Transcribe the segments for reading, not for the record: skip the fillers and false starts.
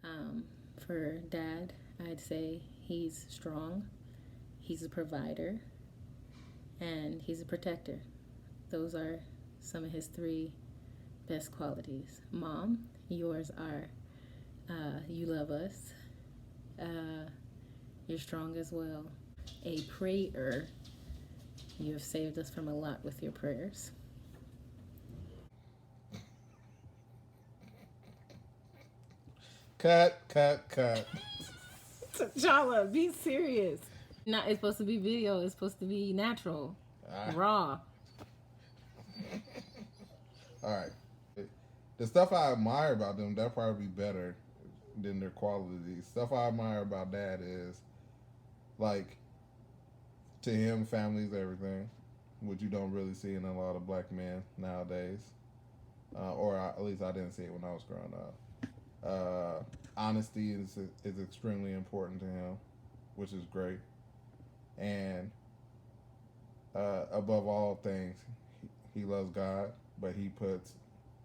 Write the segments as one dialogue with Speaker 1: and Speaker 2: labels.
Speaker 1: For dad, I'd say he's strong, he's a provider, and he's a protector. Those are some of his three best qualities. Mom, yours are you love us, uh, you're strong as well. A prayer, you have saved us from a lot with your prayers.
Speaker 2: Cut, cut, cut.
Speaker 1: T'Challa, be serious. Not, it's supposed to be video, it's supposed to be natural, raw.
Speaker 2: All right. The stuff I admire about them, that'll probably be better than their qualities. Stuff I admire about dad is, like, to him, family's everything, which you don't really see in a lot of black men nowadays. Or at least I didn't see it when I was growing up. Honesty is extremely important to him, which is great. And above all things, he loves God, but he puts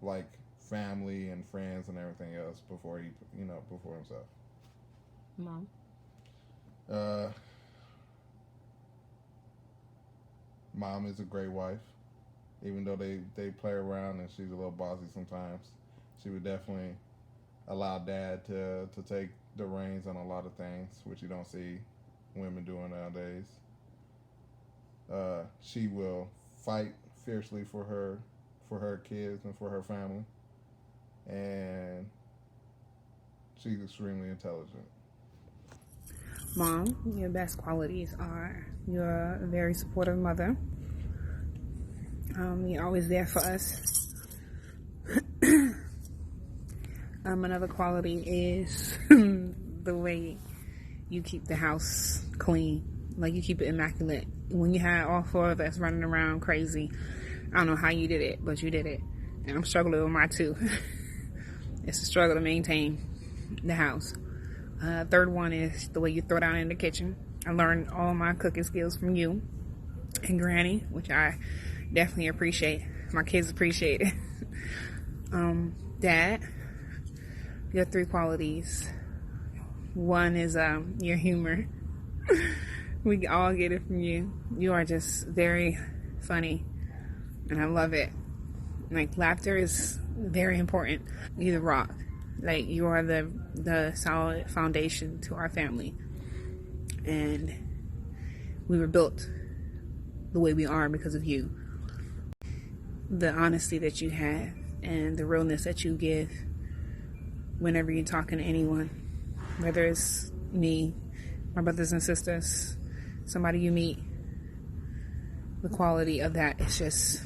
Speaker 2: like family and friends and everything else before before himself.
Speaker 1: Mom.
Speaker 2: Uh, Mom is a great wife, even though they play around and she's a little bossy sometimes. She would definitely allow dad to take the reins on a lot of things, which you don't see women doing nowadays. She will fight fiercely for her kids and for her family, and she's extremely intelligent.
Speaker 3: Mom, your best qualities are you're a very supportive mother. You're always there for us. Another quality is the way you keep the house clean. Like, you keep it immaculate. When you had all four of us running around crazy, I don't know how you did it, but you did it. And I'm struggling with mine too. It's a struggle to maintain the house. Third one is the way you throw down in the kitchen. I learned all my cooking skills from you and Granny, which I definitely appreciate. My kids appreciate it. Dad, your three qualities. One is your humor. We all get it from you. You are just very funny, and I love it. Like, laughter is very important. You're the rock. Like, you are the solid foundation to our family. And we were built the way we are because of you. The honesty that you have and the realness that you give whenever you're talking to anyone, whether it's me, my brothers and sisters, somebody you meet, the quality of that is just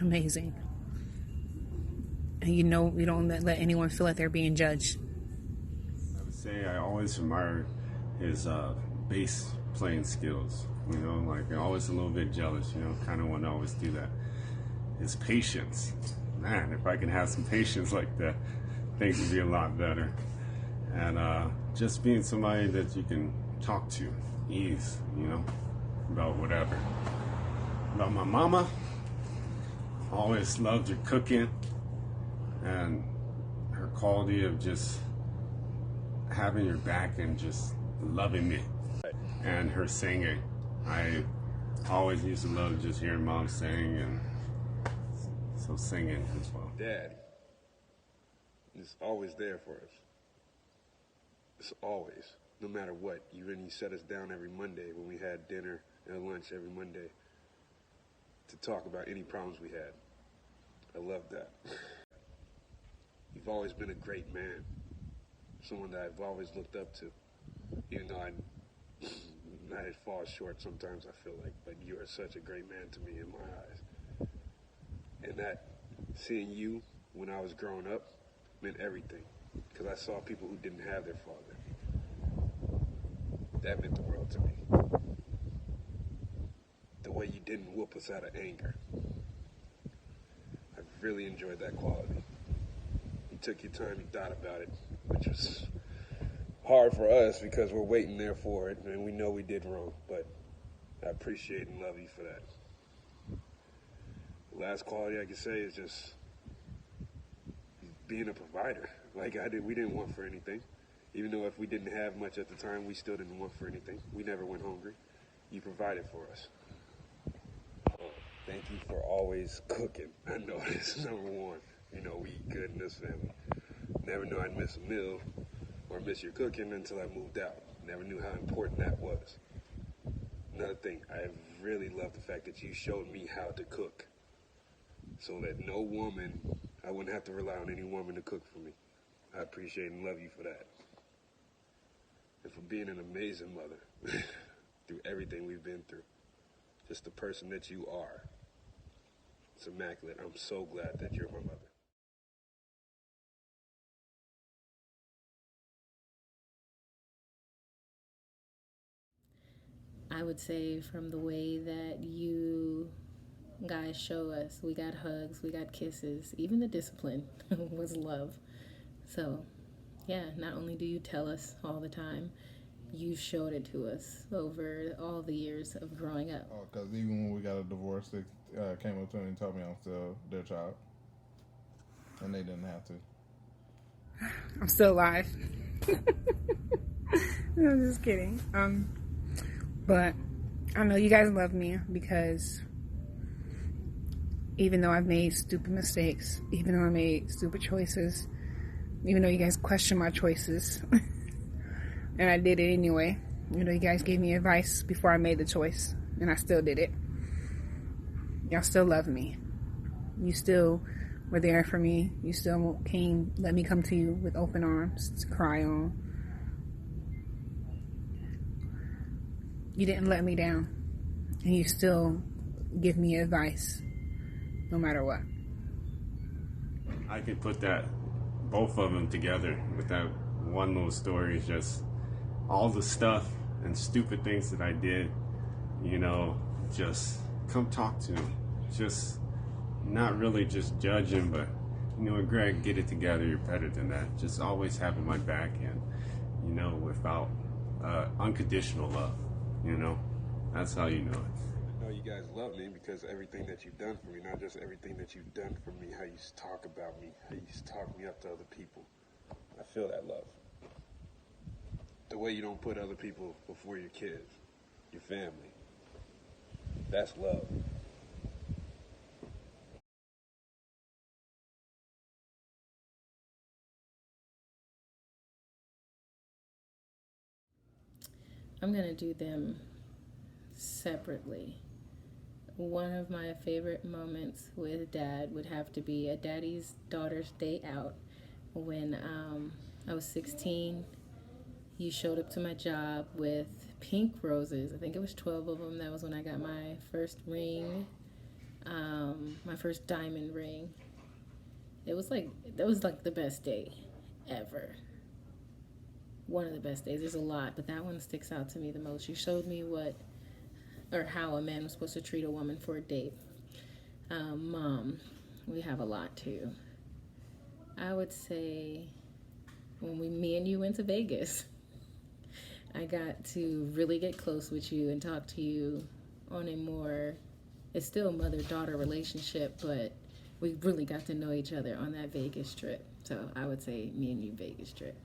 Speaker 3: amazing. And you don't let anyone feel like they're being judged.
Speaker 4: I would say I always admire his bass playing skills. Like, I'm always a little bit jealous, kind of want to always do that. His patience. Man, if I can have some patience like that, things would be a lot better. And just being somebody that you can talk to, ease, about whatever. About my mama, always loved her cooking and her quality of just having your back and just loving me. And her singing. I always used to love just hearing Mom sing, and so singing as well.
Speaker 5: Dad is always there for us. It's always, no matter what. Even he set us down every Monday when we had dinner and lunch every Monday to talk about any problems we had. I love that. You've always been a great man, someone that I've always looked up to, even though I fall short sometimes, I feel like, but you are such a great man to me in my eyes. And that, seeing you when I was growing up, meant everything, because I saw people who didn't have their father. That meant the world to me. The way you didn't whoop us out of anger. I really enjoyed that quality. You took your time, you thought about it, which was hard for us because we're waiting there for it, and we know we did wrong, but I appreciate and love you for that. The last quality I can say is just being a provider. Like we didn't want for anything. Even though if we didn't have much at the time, we still didn't want for anything. We never went hungry. You provided for us. Thank you for always cooking. I know this is number one. You know, we eat good in this family. Never knew I'd miss a meal or miss your cooking until I moved out. Never knew how important that was. Another thing, I really love the fact that you showed me how to cook. So that I wouldn't have to rely on any woman to cook for me. I appreciate and love you for that. And for being an amazing mother through everything we've been through. Just the person that you are. It's immaculate. I'm so glad that you're my mother.
Speaker 1: I would say from the way that you guys show us, we got hugs, we got kisses, even the discipline was love. So, yeah, not only do you tell us all the time, you showed it to us over all the years of growing up.
Speaker 2: Oh, because even when we got a divorce, they came up to me and told me I'm still their child. And they didn't have to.
Speaker 3: I'm still alive. I'm just kidding. But I know you guys love me because even though I've made stupid mistakes, even though I made stupid choices, even though you guys question my choices, and I did it anyway. You know, you guys gave me advice before I made the choice, and I still did it. Y'all still love me. You still were there for me. You still let me come to you with open arms to cry on. You didn't let me down, and you still give me advice, no matter what.
Speaker 4: I could put both of them together with that one little story. Is just all the stuff and stupid things that I did, you know, just come talk to him. Just not really just judging, but, you know, Greg, get it together. You're better than that. Just always having my back and, you know, without unconditional love, you know, that's how you know it.
Speaker 5: I know you guys love me because everything that you've done for me, not just everything that you've done for me, how you talk about me, how you talk me up to other people. I feel that love. The way you don't put other people before your kids, your family. That's love.
Speaker 1: I'm going to do them separately. One of my favorite moments with Dad would have to be a Daddy's Daughter's Day Out. When I was 16, you showed up to my job with pink roses. I think it was 12 of them. That was when I got my first ring, my first diamond ring. That was like the best day ever. One of the best days. There's a lot, but that one sticks out to me the most. You showed me how a man was supposed to treat a woman for a date. Mom, we have a lot too. I would say when me and you went to Vegas, I got to really get close with you and talk to you on it's still a mother-daughter relationship, but we really got to know each other on that Vegas trip. So I would say me and you Vegas trip.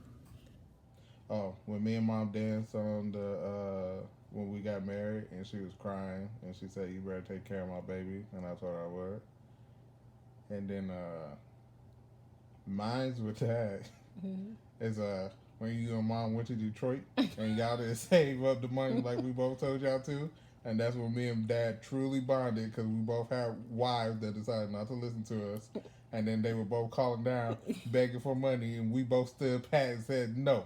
Speaker 2: Oh, when me and Mom danced on when we got married, and she was crying, and she said, "You better take care of my baby," and I told her I would. And then mine's with that is when you and Mom went to Detroit, and y'all didn't save up the money like we both told y'all to, and that's when me and Dad truly bonded because we both had wives that decided not to listen to us. And then they were both calling down, begging for money, and we both stood pat and said no.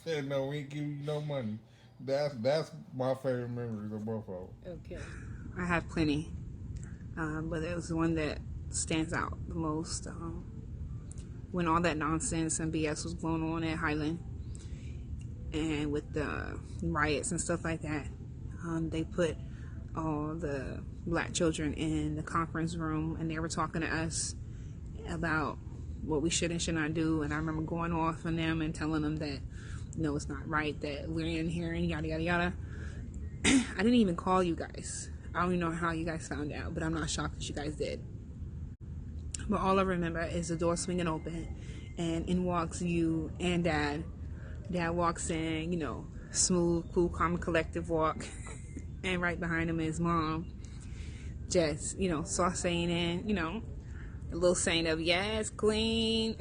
Speaker 2: Said no, we ain't giving you no money. That's my favorite memories of both of them.
Speaker 1: Okay.
Speaker 3: I have plenty, but it was the one that stands out the most. When all that nonsense and BS was going on at Highland, and with the riots and stuff like that, they put all the black children in the conference room, and they were talking to us about what we should and should not do. And I remember going off on them and telling them that, no, it's not right, that we're in here and yada yada yada. I didn't even call you guys. I don't even know how you guys found out, but I'm not shocked that you guys did. But all I remember is the door swinging open and in walks you and Dad. Dad walks in, smooth, cool, calm, and collective walk. And right behind him is Mom, just, sauceing in, a little saying of, yes, queen.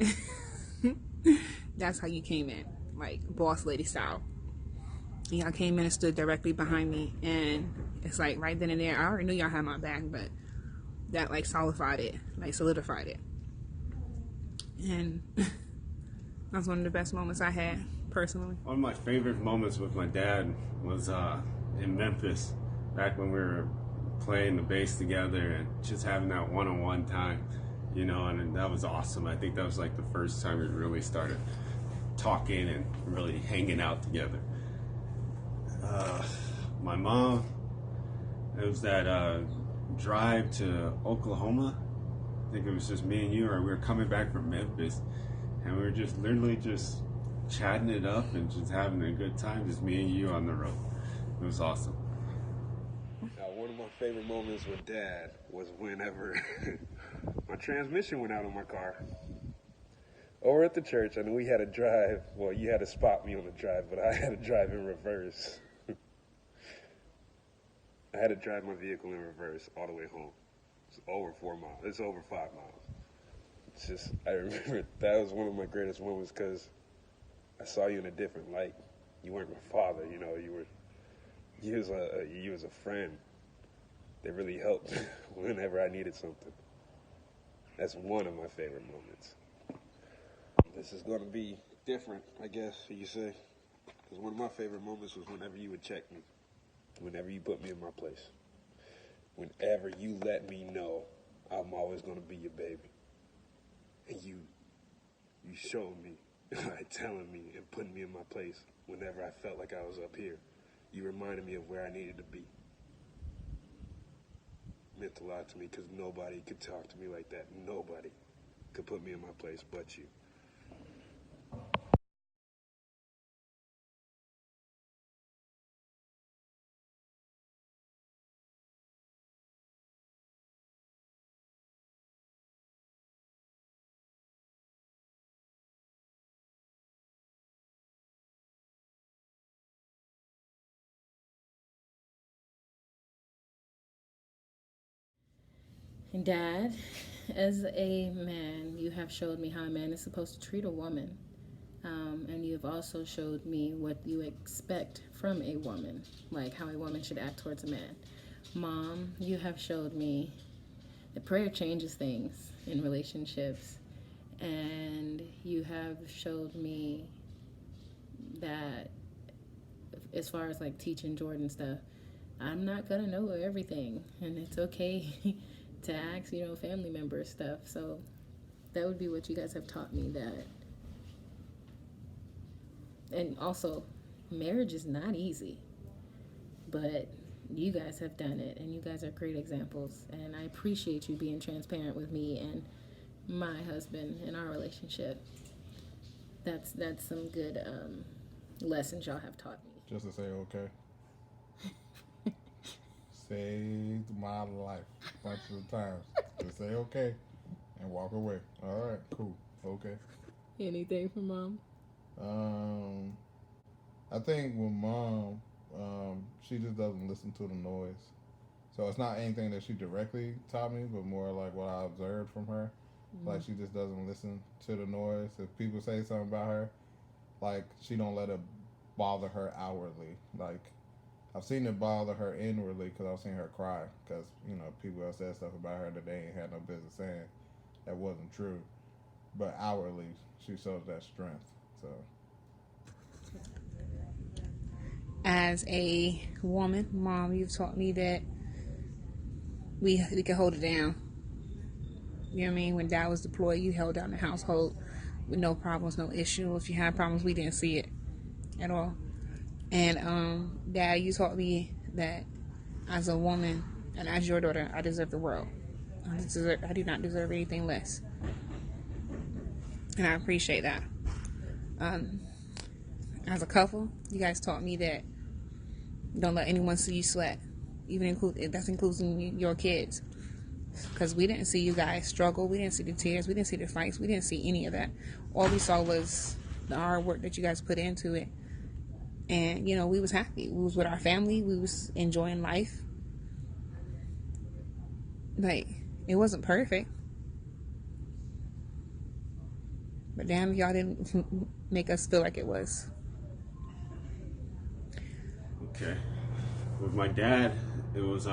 Speaker 3: That's how you came in, like boss lady style. Y'all came in and stood directly behind me, and it's like right then and there, I already knew y'all had my back, but that like solidified it. And that's one of the best moments I had personally.
Speaker 4: One of my favorite moments with my dad was in Memphis, back when we were playing the bass together and just having that one-on-one time, and that was awesome. I think that was like the first time we really started talking and really hanging out together. My mom, it was that drive to Oklahoma. I think it was just me and you, or we were coming back from Memphis, and we were just literally just chatting it up and just having a good time, just me and you on the road. It was awesome.
Speaker 5: Now, one of my favorite moments with Dad was whenever my transmission went out on my car. Over at the church, I knew we had to drive. Well, you had to spot me on the drive, but I had to drive in reverse. I had to drive my vehicle in reverse all the way home. It's over 4 miles. It's over 5 miles. It's just, I remember that was one of my greatest moments because I saw you in a different light. You weren't my father, you was a friend that really helped whenever I needed something. That's one of my favorite moments. This is going to be different, I guess you say, because one of my favorite moments was whenever you would check me, whenever you put me in my place, whenever you let me know I'm always going to be your baby, and you showed me by telling me and putting me in my place whenever I felt like I was up here. You reminded me of where I needed to be. It meant a lot to me because nobody could talk to me like that. Nobody could put me in my place but you.
Speaker 1: Dad, as a man, you have showed me how a man is supposed to treat a woman. And you have also showed me what you expect from a woman, like how a woman should act towards a man. Mom, you have showed me that prayer changes things in relationships. And you have showed me that as far as like teaching Jordan stuff, I'm not gonna know everything, and it's okay to ask, family members stuff. So that would be what you guys have taught me. That, and also, marriage is not easy, but you guys have done it, and you guys are great examples. And I appreciate you being transparent with me and my husband in our relationship. That's some good lessons y'all have taught me.
Speaker 2: Just to say okay. Saved my life a bunch of times. Just say okay and walk away. All right, cool, okay.
Speaker 1: Anything from Mom?
Speaker 2: I think with Mom, she just doesn't listen to the noise. So it's not anything that she directly taught me, but more like what I observed from her. Mm-hmm. Like she just doesn't listen to the noise. If people say something about her, like she don't let it bother her outwardly. Like I've seen it bother her inwardly because I've seen her cry because people have said stuff about her that they ain't had no business saying that wasn't true. But outwardly, she shows that strength. So,
Speaker 3: as a woman, Mom, you've taught me that we can hold it down. You know what I mean? When Dad was deployed, you held down the household with no problems, no issue. If you had problems, we didn't see it at all. And Dad, you taught me that as a woman and as your daughter, I deserve the world. I do not deserve anything less. And I appreciate that. As a couple, you guys taught me that don't let anyone see you sweat, even that's including your kids. life, because we didn't see you guys struggle. We didn't see the tears. We didn't see the fights. We didn't see any of that. All we saw was the hard work that you guys put into it. And, you know, we was happy. We was with our family. We was enjoying life. Like, it wasn't perfect. But damn, y'all didn't make us feel like it was.
Speaker 4: Okay. With my dad, it was,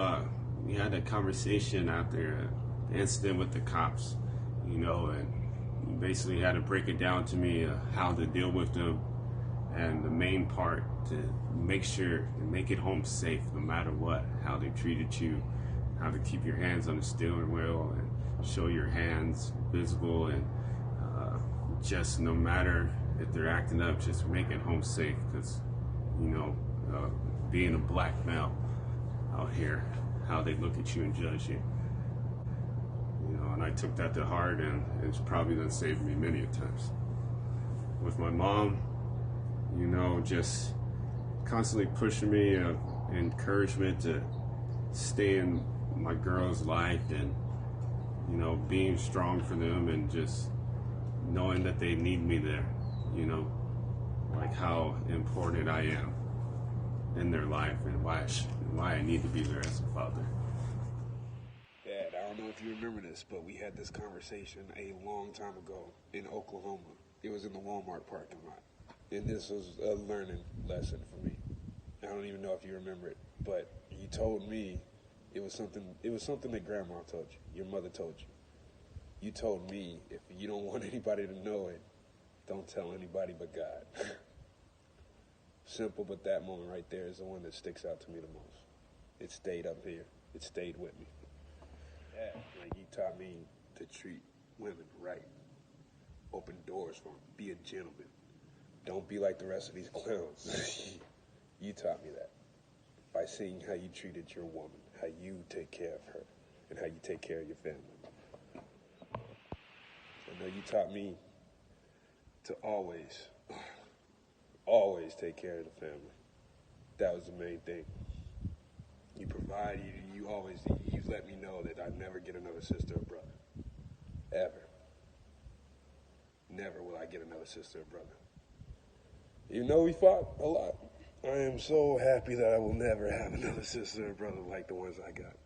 Speaker 4: we had a conversation after the incident with the cops, you know, and he basically had to break it down to me how to deal with them, and the main part to make sure and make it home safe no matter what, how they treated you, how to keep your hands on the steering wheel and show your hands visible, and just no matter if they're acting up, just make it home safe, because, you know, being a black male out here, how they look at you and judge you. You know, and I took that to heart, and it's probably done saved me many a times. With my mom, you know, just constantly pushing me, encouragement to stay in my girl's life, and, you know, being strong for them, and just knowing that they need me there, you know, like how important I am in their life, and why I need to be there as a father.
Speaker 5: Dad, I don't know if you remember this, but we had this conversation a long time ago in Oklahoma. It was in the Walmart parking lot. And this was a learning lesson for me. I don't even know if you remember it, but you told me it was something that Grandma told you, your mother told you. You told me, if you don't want anybody to know it, don't tell anybody but God. Simple, but that moment right there is the one that sticks out to me the most. It stayed up here. It stayed with me. Yeah, like, you taught me to treat women right. Open doors for them. Be a gentleman. Don't be like the rest of these clowns. You taught me that by seeing how you treated your woman, how you take care of her, and how you take care of your family. I know you taught me to always take care of the family. That was the main thing. You provide, you let me know that I'd never get another sister or brother. Ever. Never will I get another sister or brother. Even though we fought a lot, I am so happy that I will never have another sister or brother like the ones I got.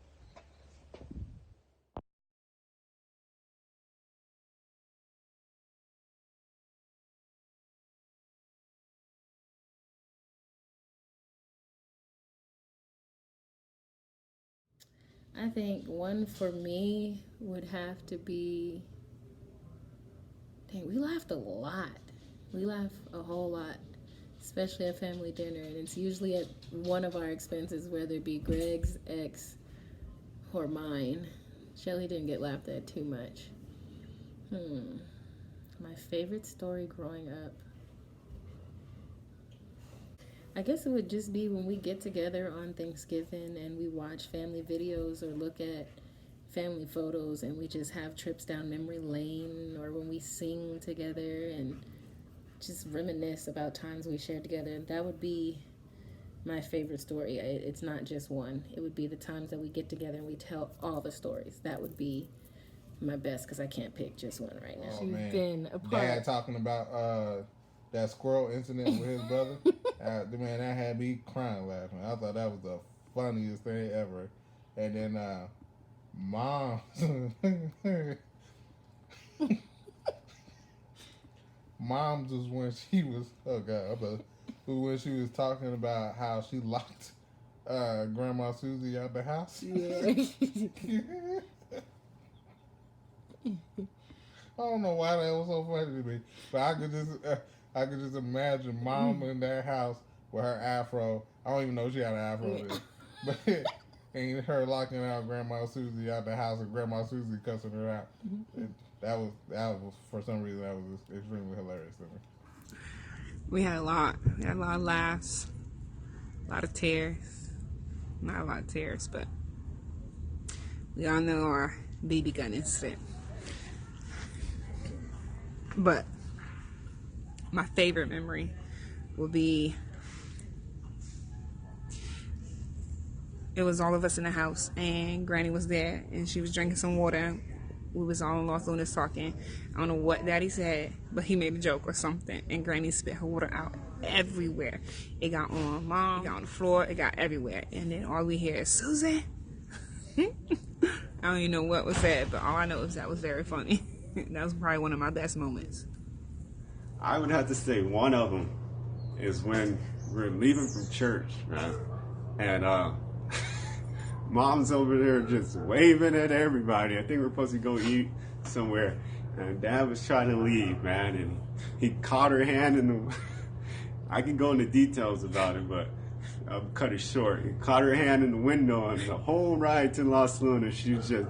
Speaker 1: I think one for me would have to be, dang, we laughed a lot. We laugh a whole lot, especially at family dinner. And it's usually at one of our expenses, whether it be Greg's, ex, or mine. Shelly didn't get laughed at too much. My favorite story growing up, I guess it would just be when we get together on Thanksgiving and we watch family videos or look at family photos and we just have trips down memory lane, or when we sing together and just reminisce about times we shared together. That would be my favorite story. It's not just one. It would be the times that we get together and we tell all the stories. That would be my best, because I can't pick just one right now.
Speaker 2: Oh,
Speaker 1: She's
Speaker 2: man.
Speaker 1: been a part.
Speaker 2: Dad talking about that squirrel incident with his brother. Man, that had me crying laughing. I thought that was the funniest thing ever. And then Mom, Mom was when she was when she was talking about how she locked Grandma Susie out the house.
Speaker 1: Yeah.
Speaker 2: I don't know why that was so funny to me, but I could just imagine Mom in that house with her afro. I don't even know if she had an afro then, but and her locking out Grandma Susie out the house and Grandma Susie cussing her out. That was for some reason that was extremely hilarious to me.
Speaker 3: We had a lot. We had a lot of laughs, a lot of tears. Not a lot of tears, but we all know our BB gun incident. But my favorite memory will be, it was all of us in the house, and Granny was there, and she was drinking some water. We was all in Los Lunas talking. I don't know what Daddy said, but he made a joke or something, and Granny spit her water out everywhere. It got on Mom, it got on the floor, it got everywhere. And then all we hear is, Susan. I don't even know what was said, but all I know is that was very funny. That was probably one of my best moments.
Speaker 4: I would have to say one of them is when we're leaving from church, man. And Mom's over there just waving at everybody. I think we're supposed to go eat somewhere. And Dad was trying to leave, man. And he caught her hand in the... I can go into details about it, but I'll cut it short. He caught her hand in the window, and the whole ride to Los Lunas, she was just...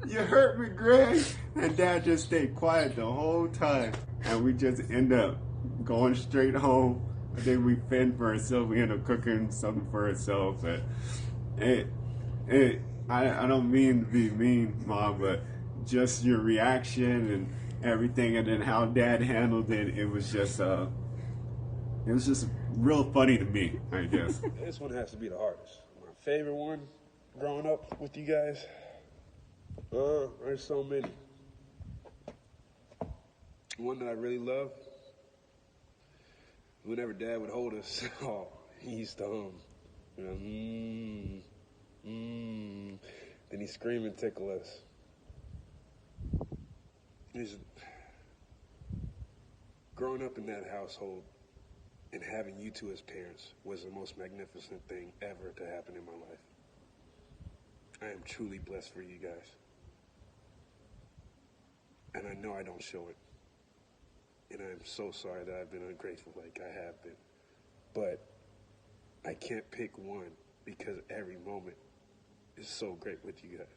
Speaker 4: You hurt me, Greg. And Dad just stayed quiet the whole time. And we just end up going straight home. I think we fend for ourselves. We end up cooking something for ourselves. But I don't mean to be mean, Mom, but just your reaction and everything, and then how Dad handled it, it was just real funny to me, I guess.
Speaker 5: This one has to be the hardest. My favorite one growing up with you guys. There's so many. One that I really love, whenever Dad would hold us, he used to then he'd scream and tickle us. Growing up in that household and having you two as parents was the most magnificent thing ever to happen in my life. I am truly blessed for you guys. And I know I don't show it. And I'm so sorry that I've been ungrateful like I have been. But I can't pick one because every moment is so great with you guys.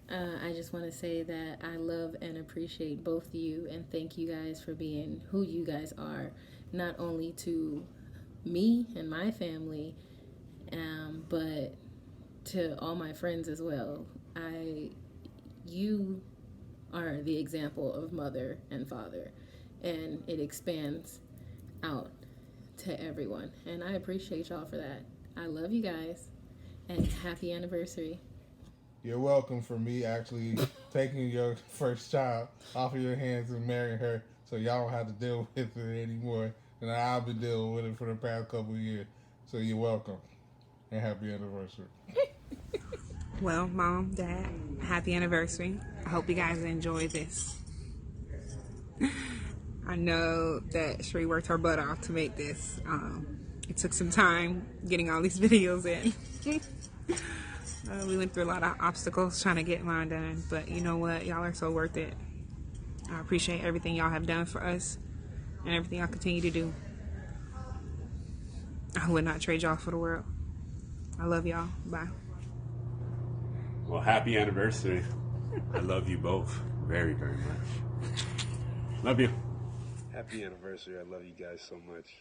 Speaker 1: I just want to say that I love and appreciate both of you, and thank you guys for being who you guys are, not only to me and my family, but to all my friends as well. You are the example of mother and father, and it expands out to everyone, and I appreciate y'all for that. I love you guys, and happy anniversary.
Speaker 2: You're welcome for me actually taking your first child off of your hands and marrying her, so y'all don't have to deal with it anymore. And I've been dealing with it for the past couple of years. So you're welcome, and happy anniversary.
Speaker 3: Well, Mom, Dad, happy anniversary. I hope you guys enjoy this. I know that Sheree worked her butt off to make this. It took some time getting all these videos in. We went through a lot of obstacles trying to get mine done, but you know what? Y'all are so worth it. I appreciate everything y'all have done for us and everything y'all continue to do. I would not trade y'all for the world. I love y'all. Bye.
Speaker 4: Well, happy anniversary. I love you both very, very much. Love you.
Speaker 5: Happy anniversary. I love you guys so much.